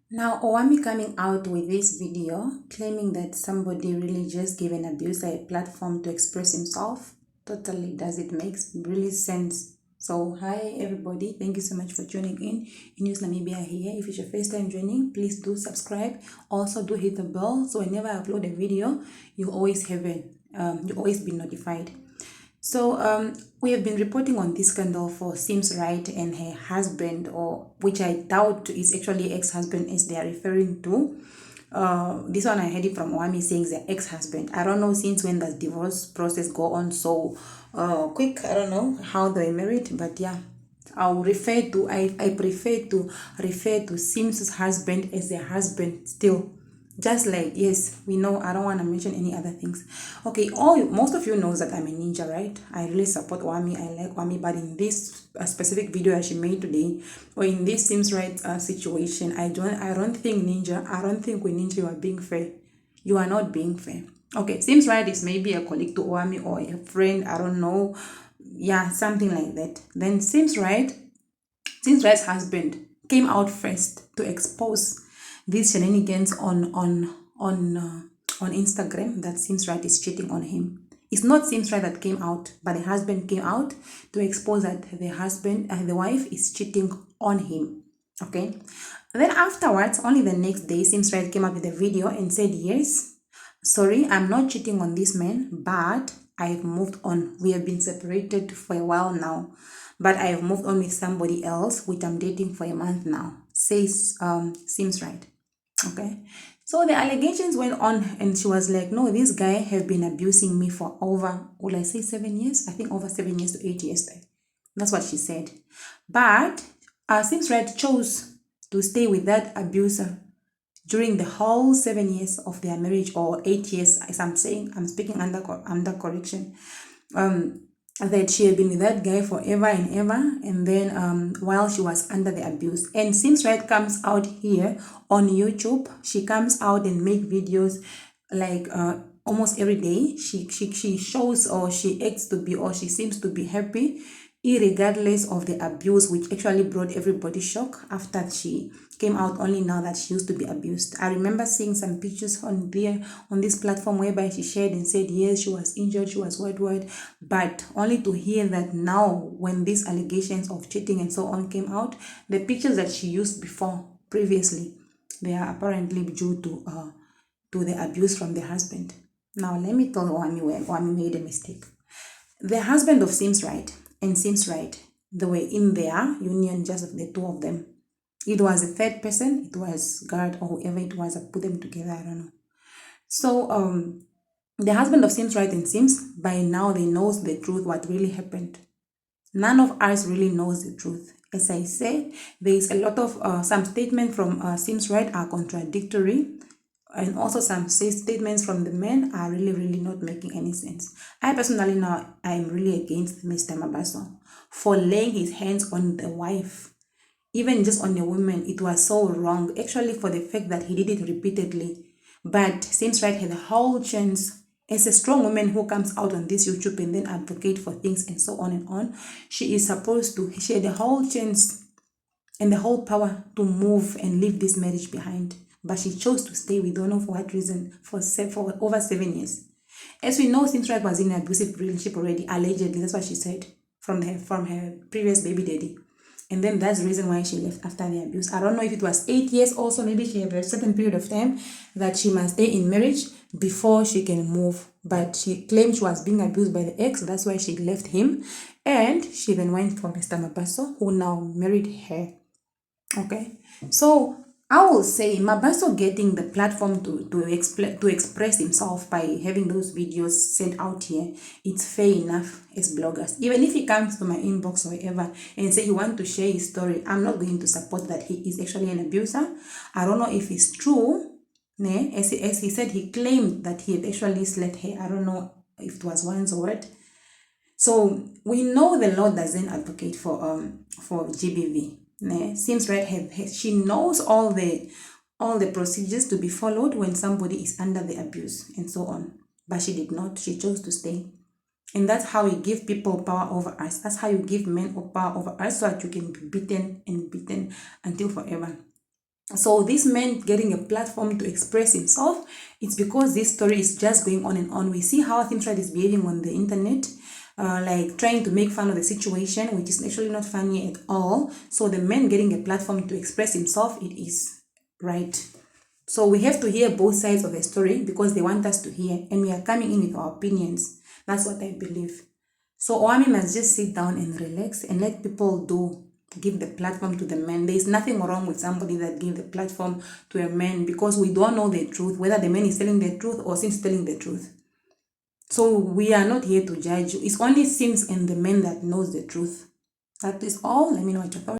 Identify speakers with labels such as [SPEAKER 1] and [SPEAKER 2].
[SPEAKER 1] Now, Owami coming out with this video claiming that somebody really just gave an abuser a platform to express himself. Totally does it make really sense. So, hi everybody, thank you so much for tuning in News Namibia here. If it's your first time joining, please do subscribe. Also, do hit the bell so whenever I upload a video, you always have you always be notified. So we have been reporting on this scandal for Simzright and her husband, or which I doubt is actually ex-husband as they are referring to. This one I heard it from Owami saying the ex-husband. I don't know since when does divorce process go on so quick. I don't know how they married, but yeah. I prefer to refer to Sim's husband as their husband still. Just like, yes, we know, I don't want to mention any other things. Okay, most of you knows that I'm a ninja, right? I really support Wami. I like Wami, but in this specific video that she made today, or in this Sims right situation, I don't think ninja. I don't think with ninja you are being fair. You are not being fair. Okay, Sims right is maybe a colleague to Wami or a friend. I don't know. Yeah, something like that. Then Sims right's husband came out first to expose these shenanigans on Instagram that Sims Right is cheating on him. It's not Sims Right that came out, but the husband came out to expose that the husband and the wife is cheating on him. Okay. Then afterwards, only the next day, Sims Right came up with a video and said, yes, sorry, I'm not cheating on this man, but I've moved on. We have been separated for a while now, but I have moved on with somebody else, which I'm dating for a month now, says Seems right. Okay. So the allegations went on, and she was like, no, this guy have been abusing me for over, will I say 7 years? I think over 7 years to 8 years. That's what she said. But Seems right chose to stay with that abuser during the whole 7 years of their marriage, or 8 years, as I'm saying. I'm speaking under correction. That she had been with that guy forever and ever, and then while she was under the abuse. And Sims Right comes out here on YouTube. She comes out and make videos like almost every day. She shows, or she acts to be, or she seems to be happy, irregardless of the abuse, which actually brought everybody shock after she came out only now that she used to be abused. I remember seeing some pictures on this platform whereby she shared and said yes, she was injured, she was what, but only to hear that now when these allegations of cheating and so on came out, the pictures that she used before previously, they are apparently due to the abuse from the husband. Now let me tell Wami where Wami made a mistake. The husband of Sims Right and Sims Right, they were in their union, just the two of them. It was a third person, it was God or whoever it was that put them together, I don't know. So the husband of Sims Right and Sims, by now they knows the truth, what really happened. None of us really knows the truth. As I said, there is a lot of some statements from Sims Right are contradictory, and also some statements from the men are really not making any sense. I personally now I am really against Mr. Mabaso for laying his hands on the wife, even just on the woman. It was so wrong, actually, for the fact that he did it repeatedly. But Seems Right had a whole chance as a strong woman who comes out on this YouTube and then advocate for things and so on and on. She had a whole chance and the whole power to move and leave this marriage behind. But she chose to stay. We don't know for what reason for over 7 years. As we know, Simzright was in an abusive relationship already, allegedly. That's what she said from her previous baby daddy. And then that's the reason why she left after the abuse. I don't know if it was 8 years also. Maybe she had a certain period of time that she must stay in marriage before she can move. But she claimed she was being abused by the ex. That's why she left him. And she then went for Mr. Mabaso, who now married her. Okay, so I will say Mabaso getting the platform to express himself by having those videos sent out here, it's fair enough as bloggers. Even if he comes to my inbox or whatever and say he wants to share his story, I'm not going to support that he is actually an abuser. I don't know if it's true. As he said, he claimed that he had actually slept her. I don't know if it was once or what. So we know the law doesn't advocate for GBV. Seems right. She knows all the procedures to be followed when somebody is under the abuse and so on. But she did not. She chose to stay. And that's how you give people power over us. That's how you give men power over us, so that you can be beaten and beaten until forever. So this man getting a platform to express himself, it's because this story is just going on and on. We see how Simzright is behaving on the internet, like trying to make fun of the situation, which is actually not funny at all. So the man getting a platform to express himself, it is right. So we have to hear both sides of the story because they want us to hear, and we are coming in with our opinions. That's what I believe. So Owami must just sit down and relax and let people give the platform to the man. There is nothing wrong with somebody that give the platform to a man because we don't know the truth, whether the man is telling the truth or Sims telling the truth. So we are not here to judge you. It's only Sims and the man that knows the truth. That is all. Let me know what your thoughts.